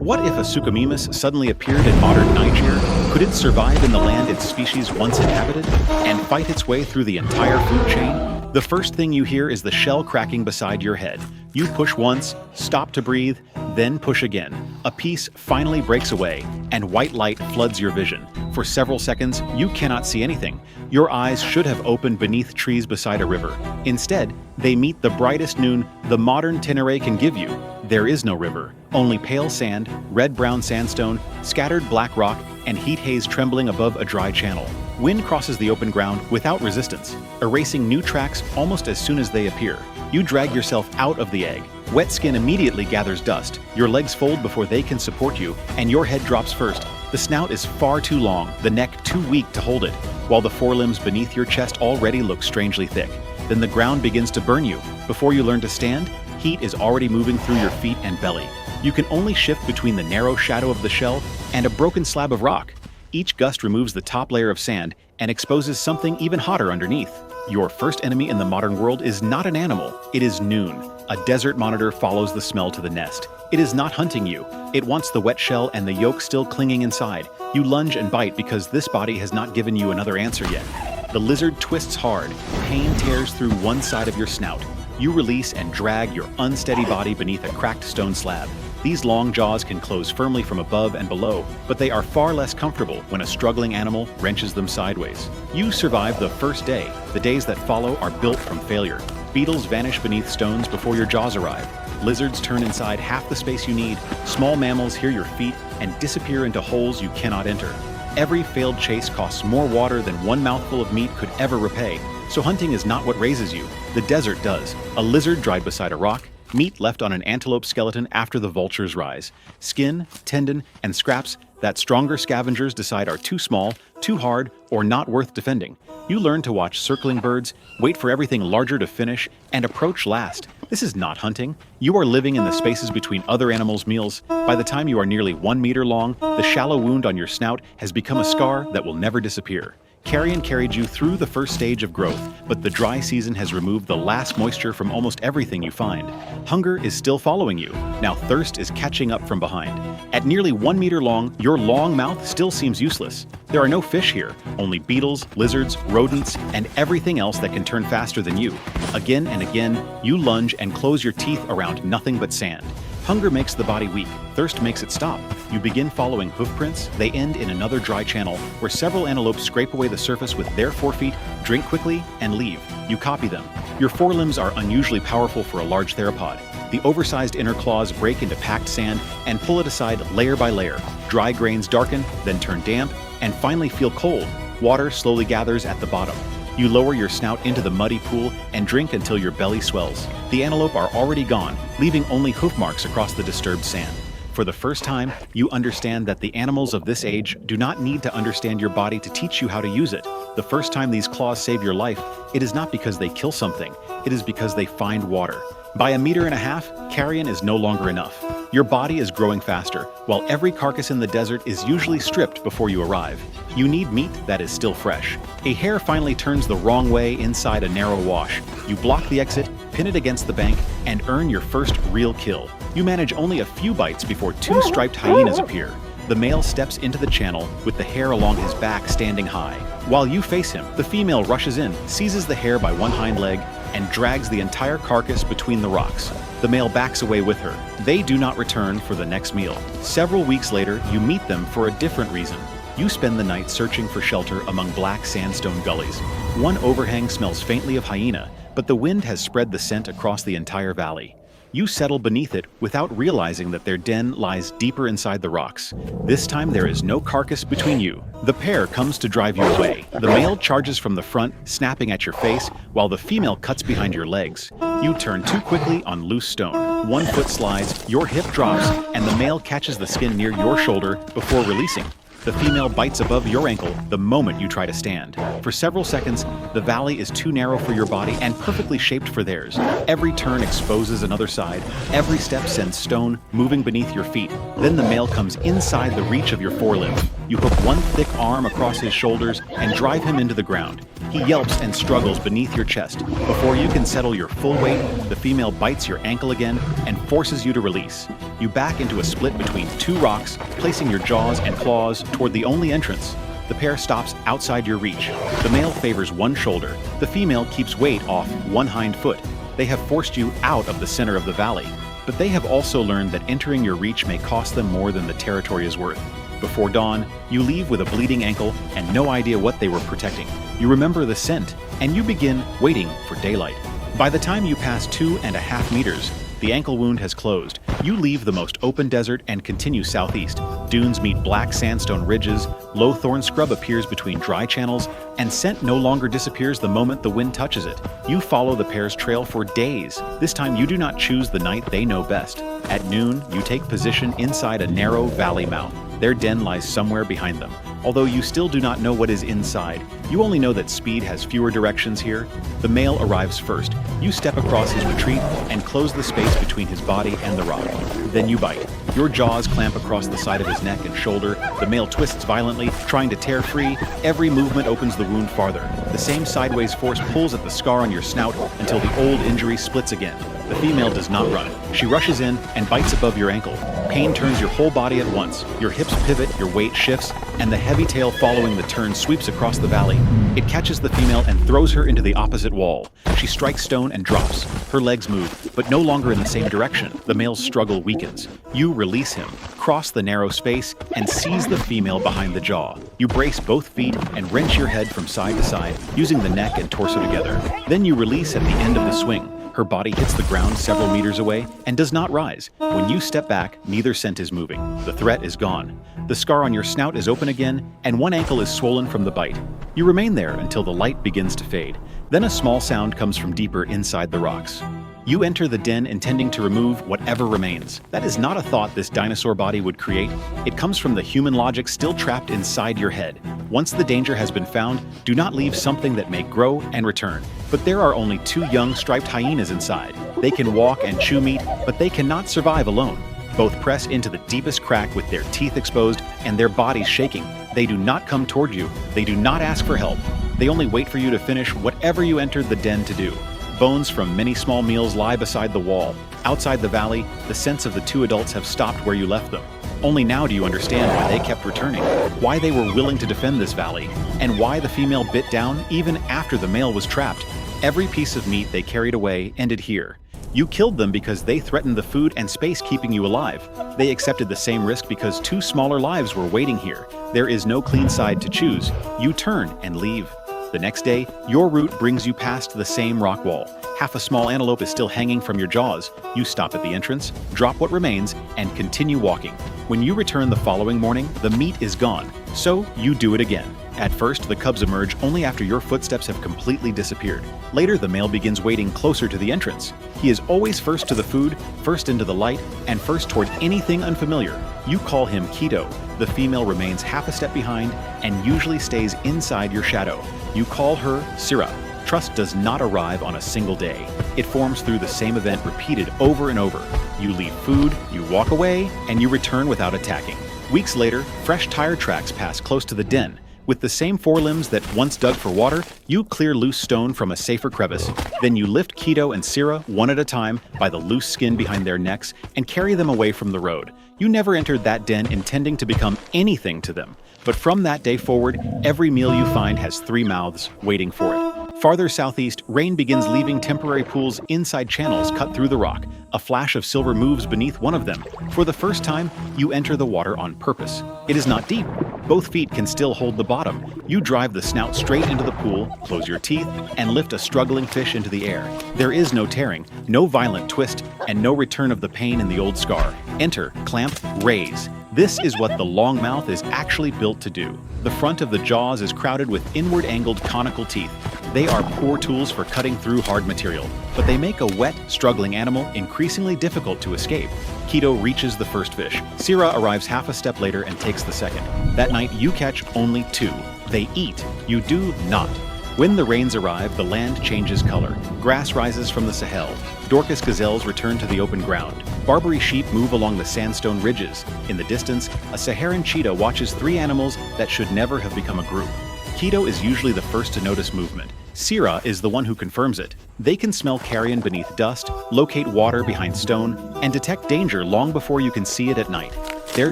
What if a Suchomimus suddenly appeared in modern Niger? Could it survive in the land its species once inhabited and fight its way through the entire food chain? The first thing you hear is the shell cracking beside your head. You push once, stop to breathe, then push again. A piece finally breaks away, and white light floods your vision. For several seconds, you cannot see anything. Your eyes should have opened beneath trees beside a river. Instead, they meet the brightest noon the modern Ténéré can give you. There is no river, only pale sand, red-brown sandstone, scattered black rock, and heat haze trembling above a dry channel. Wind crosses the open ground without resistance, erasing new tracks almost as soon as they appear. You drag yourself out of the egg. Wet skin immediately gathers dust. Your legs fold before they can support you, and your head drops first. The snout is far too long, the neck too weak to hold it, while the forelimbs beneath your chest already look strangely thick. Then the ground begins to burn you. Before you learn to stand, heat is already moving through your feet and belly. You can only shift between the narrow shadow of the shell and a broken slab of rock. Each gust removes the top layer of sand and exposes something even hotter underneath. Your first enemy in the modern world is not an animal, it is noon. A desert monitor follows the smell to the nest. It is not hunting you. It wants the wet shell and the yolk still clinging inside. You lunge and bite because this body has not given you another answer yet. The lizard twists hard. Pain tears through one side of your snout. You release and drag your unsteady body beneath a cracked stone slab. These long jaws can close firmly from above and below, but they are far less comfortable when a struggling animal wrenches them sideways. You survive the first day. The days that follow are built from failure. Beetles vanish beneath stones before your jaws arrive. Lizards turn inside half the space you need. Small mammals hear your feet and disappear into holes you cannot enter. Every failed chase costs more water than one mouthful of meat could ever repay. So hunting is not what raises you. The desert does. A lizard dried beside a rock, meat left on an antelope skeleton after the vultures rise. Skin, tendon, and scraps that stronger scavengers decide are too small, too hard, or not worth defending. You learn to watch circling birds, wait for everything larger to finish, and approach last. This is not hunting. You are living in the spaces between other animals' meals. By the time you are nearly 1 meter long, the shallow wound on your snout has become a scar that will never disappear. Carrion carried you through the first stage of growth, but the dry season has removed the last moisture from almost everything you find. Hunger is still following you. Now thirst is catching up from behind. At nearly 1 meter long, your long mouth still seems useless. There are no fish here, only beetles, lizards, rodents, and everything else that can turn faster than you. Again and again, you lunge and close your teeth around nothing but sand. Hunger makes the body weak, thirst makes it stop. You begin following hoofprints, they end in another dry channel where several antelopes scrape away the surface with their forefeet, drink quickly, and leave. You copy them. Your forelimbs are unusually powerful for a large theropod. The oversized inner claws break into packed sand and pull it aside layer by layer. Dry grains darken, then turn damp, and finally feel cold. Water slowly gathers at the bottom. You lower your snout into the muddy pool and drink until your belly swells. The antelope are already gone, leaving only hoof marks across the disturbed sand. For the first time, you understand that the animals of this age do not need to understand your body to teach you how to use it. The first time these claws save your life, it is not because they kill something, it is because they find water. By 1.5 meters, carrion is no longer enough. Your body is growing faster, while every carcass in the desert is usually stripped before you arrive. You need meat that is still fresh. A hare finally turns the wrong way inside a narrow wash. You block the exit, pin it against the bank, and earn your first real kill. You manage only a few bites before 2 striped hyenas appear. The male steps into the channel with the hare along his back standing high. While you face him, the female rushes in, seizes the hare by one hind leg, and drags the entire carcass between the rocks. The male backs away with her. They do not return for the next meal. Several weeks later, you meet them for a different reason. You spend the night searching for shelter among black sandstone gullies. One overhang smells faintly of hyena, but the wind has spread the scent across the entire valley. You settle beneath it without realizing that their den lies deeper inside the rocks. This time there is no carcass between you. The pair comes to drive you away. The male charges from the front, snapping at your face, while the female cuts behind your legs. You turn too quickly on loose stone. One foot slides, your hip drops, and the male catches the skin near your shoulder before releasing. The female bites above your ankle the moment you try to stand. For several seconds, the valley is too narrow for your body and perfectly shaped for theirs. Every turn exposes another side. Every step sends stone moving beneath your feet. Then the male comes inside the reach of your forelimb. You hook one thick arm across his shoulders and drive him into the ground. He yelps and struggles beneath your chest. Before you can settle your full weight, the female bites your ankle again and forces you to release. You back into a split between two rocks, placing your jaws and claws toward the only entrance. The pair stops outside your reach. The male favors one shoulder. The female keeps weight off one hind foot. They have forced you out of the center of the valley, but they have also learned that entering your reach may cost them more than the territory is worth. Before dawn, you leave with a bleeding ankle and no idea what they were protecting. You remember the scent, and you begin waiting for daylight. By the time you pass 2.5 meters, the ankle wound has closed. You leave the most open desert and continue southeast. Dunes meet black sandstone ridges, low thorn scrub appears between dry channels, and scent no longer disappears the moment the wind touches it. You follow the pair's trail for days. This time you do not choose the night they know best. At noon, you take position inside a narrow valley mouth. Their den lies somewhere behind them. Although you still do not know what is inside, you only know that speed has fewer directions here. The male arrives first. You step across his retreat and close the space between his body and the rock. Then you bite. Your jaws clamp across the side of his neck and shoulder. The male twists violently, trying to tear free. Every movement opens the wound farther. The same sideways force pulls at the scar on your snout until the old injury splits again. The female does not run. She rushes in and bites above your ankle. Pain turns your whole body at once. Your hips pivot, your weight shifts, and the heavy tail following the turn sweeps across the valley. It catches the female and throws her into the opposite wall. She strikes stone and drops. Her legs move, but no longer in the same direction. The male's struggle weakens. You release him, cross the narrow space, and seize the female behind the jaw. You brace both feet and wrench your head from side to side, using the neck and torso together. Then you release at the end of the swing. Her body hits the ground several meters away and does not rise. When you step back, neither scent is moving. The threat is gone. The scar on your snout is open again, and one ankle is swollen from the bite. You remain there until the light begins to fade. Then a small sound comes from deeper inside the rocks. You enter the den intending to remove whatever remains. That is not a thought this dinosaur body would create. It comes from the human logic still trapped inside your head. Once the danger has been found, do not leave something that may grow and return. But there are only 2 young striped hyenas inside. They can walk and chew meat, but they cannot survive alone. Both press into the deepest crack with their teeth exposed and their bodies shaking. They do not come toward you. They do not ask for help. They only wait for you to finish whatever you entered the den to do. Bones from many small meals lie beside the wall. Outside the valley, the scents of the 2 adults have stopped where you left them. Only now do you understand why they kept returning, why they were willing to defend this valley, and why the female bit down even after the male was trapped. Every piece of meat they carried away ended here. You killed them because they threatened the food and space keeping you alive. They accepted the same risk because 2 smaller lives were waiting here. There is no clean side to choose. You turn and leave. The next day, your route brings you past the same rock wall. Half a small antelope is still hanging from your jaws. You stop at the entrance, drop what remains, and continue walking. When you return the following morning, the meat is gone, so you do it again. At first, the cubs emerge only after your footsteps have completely disappeared. Later, the male begins wading closer to the entrance. He is always first to the food, first into the light, and first toward anything unfamiliar. You call him Kito. The female remains half a step behind and usually stays inside your shadow. You call her Sira. Trust does not arrive on a single day. It forms through the same event repeated over and over. You leave food, you walk away, and you return without attacking. Weeks later, fresh tire tracks pass close to the den. With the same forelimbs that once dug for water, you clear loose stone from a safer crevice. Then you lift Kito and Sira one at a time by the loose skin behind their necks and carry them away from the road. You never entered that den intending to become anything to them. But from that day forward, every meal you find has 3 mouths waiting for it. Farther southeast, rain begins leaving temporary pools inside channels cut through the rock. A flash of silver moves beneath one of them. For the first time, you enter the water on purpose. It is not deep. Both feet can still hold the bottom. You drive the snout straight into the pool, close your teeth, and lift a struggling fish into the air. There is no tearing, no violent twist, and no return of the pain in the old scar. Enter, clamp, raise. This is what the long mouth is actually built to do. The front of the jaws is crowded with inward-angled conical teeth. They are poor tools for cutting through hard material, but they make a wet, struggling animal increasingly difficult to escape. Kito reaches the first fish. Sira arrives half a step later and takes the second. That night, you catch only 2. They eat. You do not. When the rains arrive, the land changes color. Grass rises from the Sahel. Dorcas gazelles return to the open ground. Barbary sheep move along the sandstone ridges. In the distance, a Saharan cheetah watches 3 animals that should never have become a group. Kito is usually the first to notice movement. Sira is the one who confirms it. They can smell carrion beneath dust, locate water behind stone, and detect danger long before you can see it at night. Their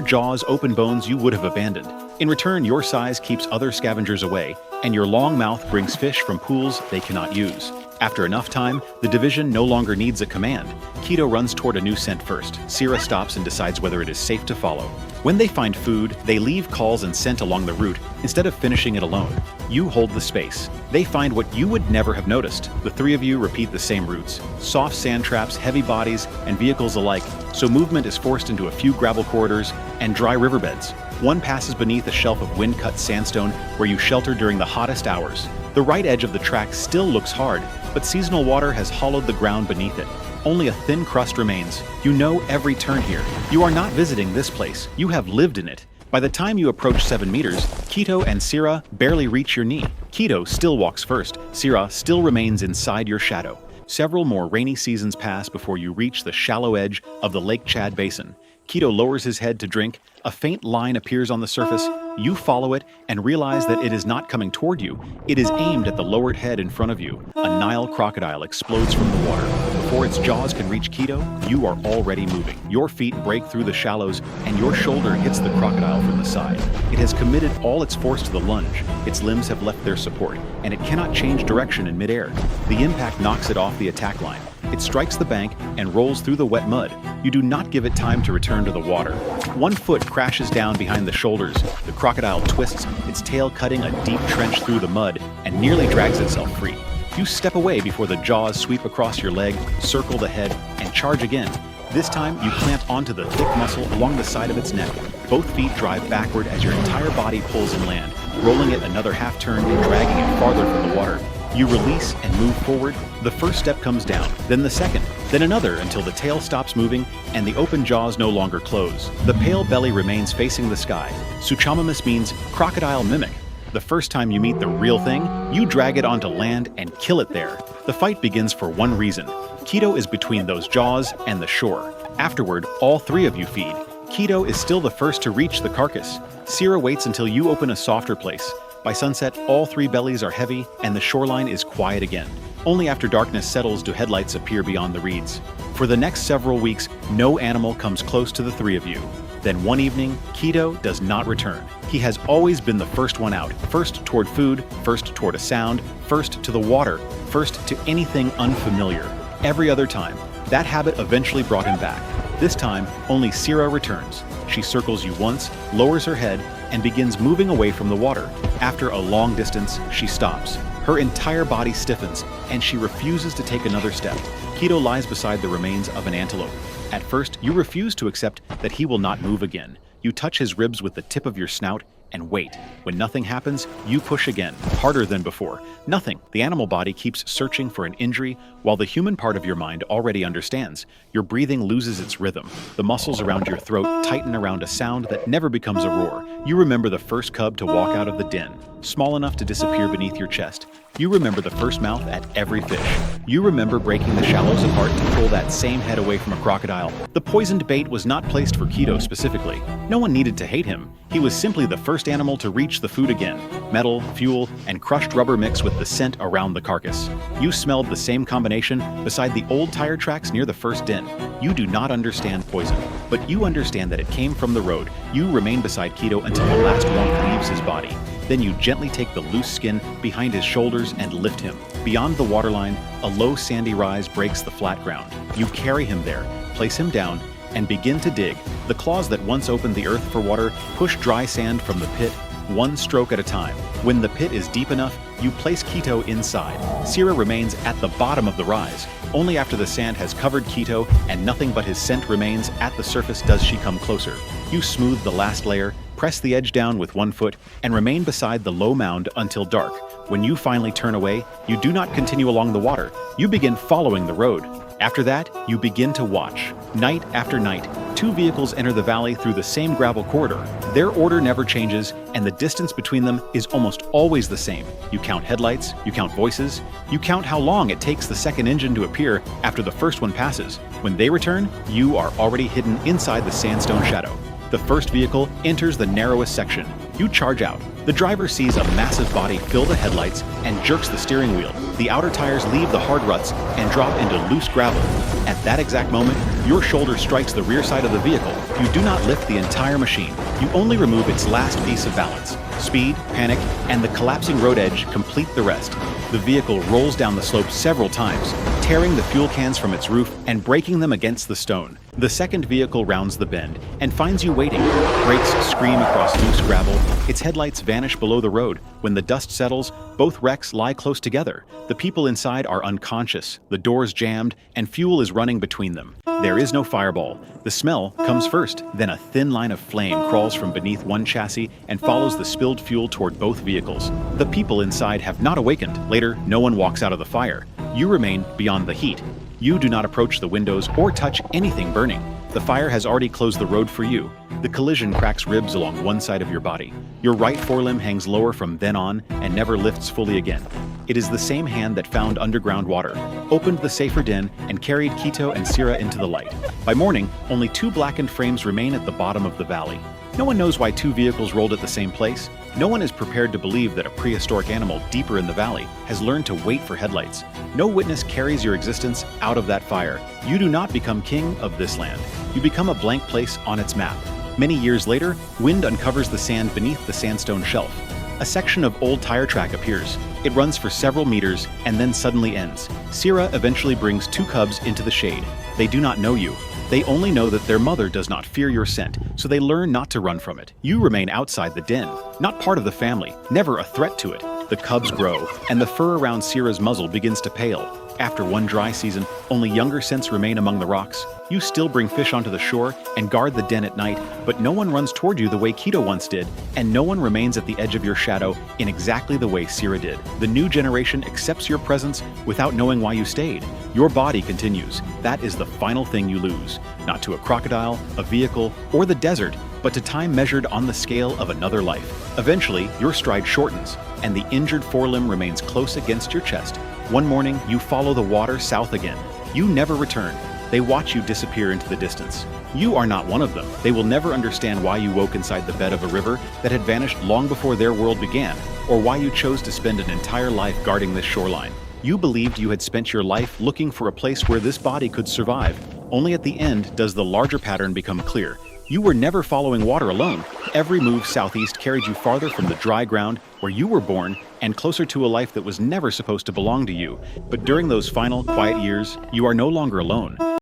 jaws open bones you would have abandoned. In return, your size keeps other scavengers away, and your long mouth brings fish from pools they cannot use. After enough time, the division no longer needs a command. Kito runs toward a new scent first. Sira stops and decides whether it is safe to follow. When they find food, they leave calls and scent along the route instead of finishing it alone. You hold the space. They find what you would never have noticed. The three of you repeat the same routes. Soft sand traps, heavy bodies, and vehicles alike, so movement is forced into a few gravel corridors and dry riverbeds. One passes beneath a shelf of wind-cut sandstone where you shelter during the hottest hours. The right edge of the track still looks hard, but seasonal water has hollowed the ground beneath it. Only a thin crust remains. You know every turn here. You are not visiting this place. You have lived in it. By the time you approach 7 meters, Kito and Sira barely reach your knee. Kito still walks first. Sira still remains inside your shadow. Several more rainy seasons pass before you reach the shallow edge of the Lake Chad Basin. Kito lowers his head to drink. A faint line appears on the surface. You follow it and realize that it is not coming toward you. It is aimed at the lowered head in front of you. A Nile crocodile explodes from the water. Before its jaws can reach Kito, you are already moving. Your feet break through the shallows, and your shoulder hits the crocodile from the side. It has committed all its force to the lunge. Its limbs have left their support, and it cannot change direction in midair. The impact knocks it off the attack line. It strikes the bank and rolls through the wet mud. You do not give it time to return to the water. One foot crashes down behind the shoulders. The crocodile twists, its tail cutting a deep trench through the mud, and nearly drags itself free. You step away before the jaws sweep across your leg, circle the head, and charge again. This time, you clamp onto the thick muscle along the side of its neck. Both feet drive backward as your entire body pulls inland, rolling it another half turn and dragging it farther from the water. You release and move forward. The first step comes down, then the second, then another until the tail stops moving and the open jaws no longer close. The pale belly remains facing the sky. Suchomimus means crocodile mimic. The first time you meet the real thing, you drag it onto land and kill it there. The fight begins for one reason. Kito is between those jaws and the shore. Afterward, all three of you feed. Kito is still the first to reach the carcass. Sira waits until you open a softer place. By sunset, all three bellies are heavy and the shoreline is quiet again. Only after darkness settles do headlights appear beyond the reeds. For the next several weeks, no animal comes close to the three of you. Then one evening, Kito does not return. He has always been the first one out, first toward food, first toward a sound, first to the water, first to anything unfamiliar. Every other time, that habit eventually brought him back. This time, only Sira returns. She circles you once, lowers her head, and begins moving away from the water. After a long distance, she stops. Her entire body stiffens, and she refuses to take another step. Kito lies beside the remains of an antelope. At first, you refuse to accept that he will not move again. You touch his ribs with the tip of your snout and wait. When nothing happens, you push again, harder than before. Nothing. The animal body keeps searching for an injury, while the human part of your mind already understands. Your breathing loses its rhythm. The muscles around your throat tighten around a sound that never becomes a roar. You remember the first cub to walk out of the den, small enough to disappear beneath your chest. You remember the first mouth at every fish. You remember breaking the shallows apart to pull that same head away from a crocodile. The poisoned bait was not placed for Kito specifically. No one needed to hate him. He was simply the first animal to reach the food again. Metal, fuel, and crushed rubber mix with the scent around the carcass. You smelled the same combination beside the old tire tracks near the first den. You do not understand poison, but you understand that it came from the road. You remain beside Kito until the last warmth leaves his body. Then you gently take the loose skin behind his shoulders and lift him. Beyond the waterline, a low sandy rise breaks the flat ground. You carry him there, place him down, and begin to dig. The claws that once opened the earth for water push dry sand from the pit, one stroke at a time. When the pit is deep enough, you place Kito inside. Sira remains at the bottom of the rise. Only after the sand has covered Kito and nothing but his scent remains at the surface does she come closer. You smooth the last layer, press the edge down with one foot, and remain beside the low mound until dark. When you finally turn away, you do not continue along the water. You begin following the road. After that, you begin to watch. Night after night, two vehicles enter the valley through the same gravel corridor. Their order never changes, and the distance between them is almost always the same. You count headlights, you count voices, you count how long it takes the second engine to appear after the first one passes. When they return, you are already hidden inside the sandstone shadow. The first vehicle enters the narrowest section. You charge out. The driver sees a massive body fill the headlights and jerks the steering wheel. The outer tires leave the hard ruts and drop into loose gravel. At that exact moment, your shoulder strikes the rear side of the vehicle. You do not lift the entire machine. You only remove its last piece of balance. Speed, panic, and the collapsing road edge complete the rest. The vehicle rolls down the slope several times, tearing the fuel cans from its roof and breaking them against the stone. The second vehicle rounds the bend and finds you waiting. Brakes scream across loose gravel. Its headlights vanish below the road. When the dust settles, both wrecks lie close together. The people inside are unconscious, the doors jammed, and fuel is running between them. There is no fireball. The smell comes first, then a thin line of flame crawls from beneath one chassis and follows the spilled fuel toward both vehicles. The people inside have not awakened. Later, no one walks out of the fire. You remain beyond the heat. You do not approach the windows or touch anything burning. The fire has already closed the road for you. The collision cracks ribs along one side of your body. Your right forelimb hangs lower from then on and never lifts fully again. It is the same hand that found underground water, opened the safer den, and carried Kito and Sira into the light. By morning, only 2 blackened frames remain at the bottom of the valley. No one knows why 2 vehicles rolled at the same place. No one is prepared to believe that a prehistoric animal deeper in the valley has learned to wait for headlights. No witness carries your existence out of that fire. You do not become king of this land. You become a blank place on its map. Many years later, wind uncovers the sand beneath the sandstone shelf. A section of old tire track appears. It runs for several meters and then suddenly ends. Sira eventually brings 2 cubs into the shade. They do not know you. They only know that their mother does not fear your scent, so they learn not to run from it. You remain outside the den, not part of the family, never a threat to it. The cubs grow, and the fur around Sira's muzzle begins to pale. After one dry season, only younger scents remain among the rocks. You still bring fish onto the shore and guard the den at night, but no one runs toward you the way Kito once did, and no one remains at the edge of your shadow in exactly the way Sira did. The new generation accepts your presence without knowing why you stayed. Your body continues. That is the final thing you lose. Not to a crocodile, a vehicle, or the desert, but to time measured on the scale of another life. Eventually, your stride shortens, and the injured forelimb remains close against your chest. One morning, you follow the water south again. You never return. They watch you disappear into the distance. You are not one of them. They will never understand why you woke inside the bed of a river that had vanished long before their world began, or why you chose to spend an entire life guarding this shoreline. You believed you had spent your life looking for a place where this body could survive. Only at the end does the larger pattern become clear. You were never following water alone. Every move southeast carried you farther from the dry ground where you were born and closer to a life that was never supposed to belong to you. But during those final, quiet years, you are no longer alone.